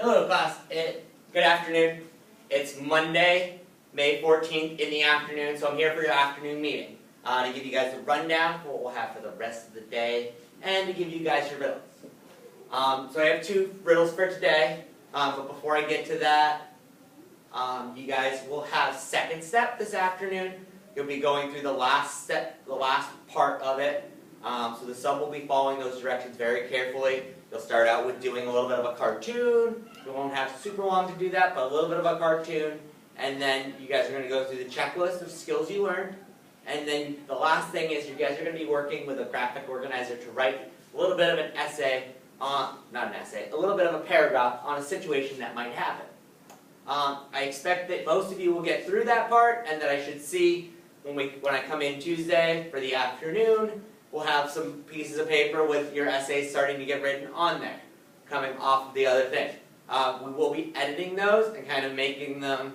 Hello class, good afternoon. It's Monday, May 14th in the afternoon, so I'm here for your afternoon meeting to give you guys a rundown for what we'll have for the rest of the day and to give you guys your riddles. So I have two riddles for today, but before I get to that, you guys will have second step this afternoon. You'll be going through the last step, the last part of it. So the sub will be following those directions very carefully. You'll start out with doing a little bit of a cartoon. You won't have super long to do that, but a little bit of a cartoon. And then you guys are going to go through the checklist of skills you learned. And then the last thing is you guys are going to be working with a graphic organizer to write a little bit of an essay, not an essay, a little bit of a paragraph on a situation that might happen. I expect that most of you will get through that part and that I should see when I come in Tuesday for the afternoon, we'll have some pieces of paper with your essays starting to get written on there, coming off of the other thing. We will be editing those and kind of making them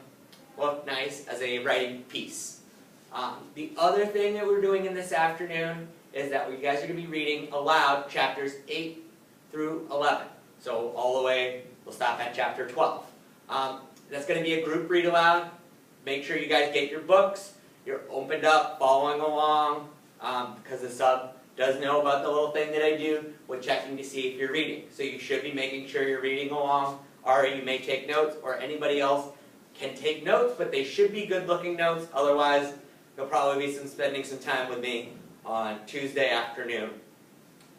look nice as a writing piece. The other thing that we're doing in this afternoon is that you guys are going to be reading aloud chapters 8 through 11. So all the way, we'll stop at chapter 12. That's going to be a group read aloud. Make sure you guys get your books. You're opened up, following along, because the sub does know about the little thing that I do with checking to see if you're reading. So you should be making sure you're reading along, or you may take notes, or anybody else can take notes, but they should be good-looking notes. Otherwise, you'll probably be spending some time with me on Tuesday afternoon.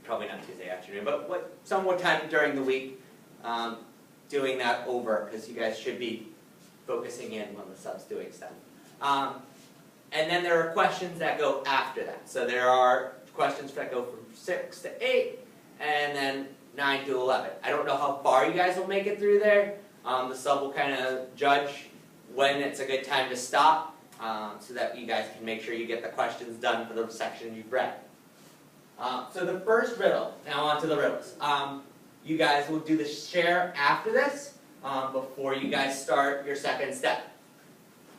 Probably not Tuesday afternoon, but somewhat time during the week doing that over, because you guys should be focusing in when the sub's doing stuff. And then there are questions that go after that. So there are questions that go from 6 to 8, and then 9 to 11. I don't know how far you guys will make it through there. The sub will kind of judge when it's a good time to stop, so that you guys can make sure you get the questions done for the section you've read. So the first riddle, now on to the riddles. You guys will do the share after this, before you guys start your second step.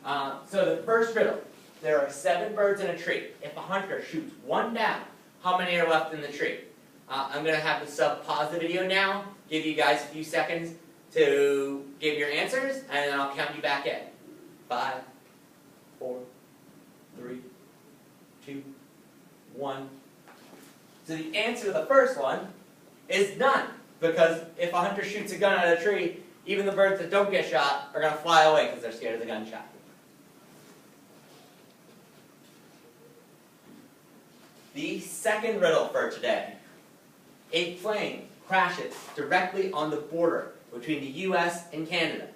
So the first riddle. There are 7 birds in a tree. If a hunter shoots one down, how many are left in the tree? I'm going to have the sub pause the video now, give you guys a few seconds to give your answers, and then I'll count you back in. 5, 4, 3, 2, 1. So the answer to the first one is none, because if a hunter shoots a gun at a tree, even the birds that don't get shot are going to fly away because they're scared of the gunshot. The second riddle for today. A plane crashes directly on the border between the U.S. and Canada.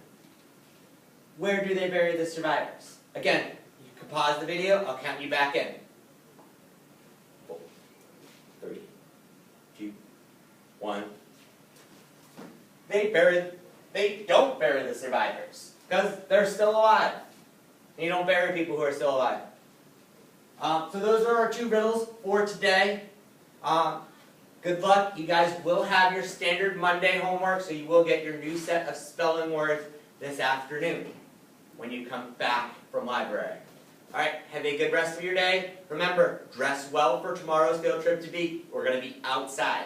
Where do they bury the survivors? Again, you can pause the video, I'll count you back in. 4, 3, 2, 1. They don't bury the survivors, because they're still alive. And you don't bury people who are still alive. So those are our 2 riddles for today. Good luck. You guys will have your standard Monday homework, so you will get your new set of spelling words this afternoon when you come back from library. Alright, have a good rest of your day. Remember, dress well for tomorrow's field trip to Beak. We're going to be outside.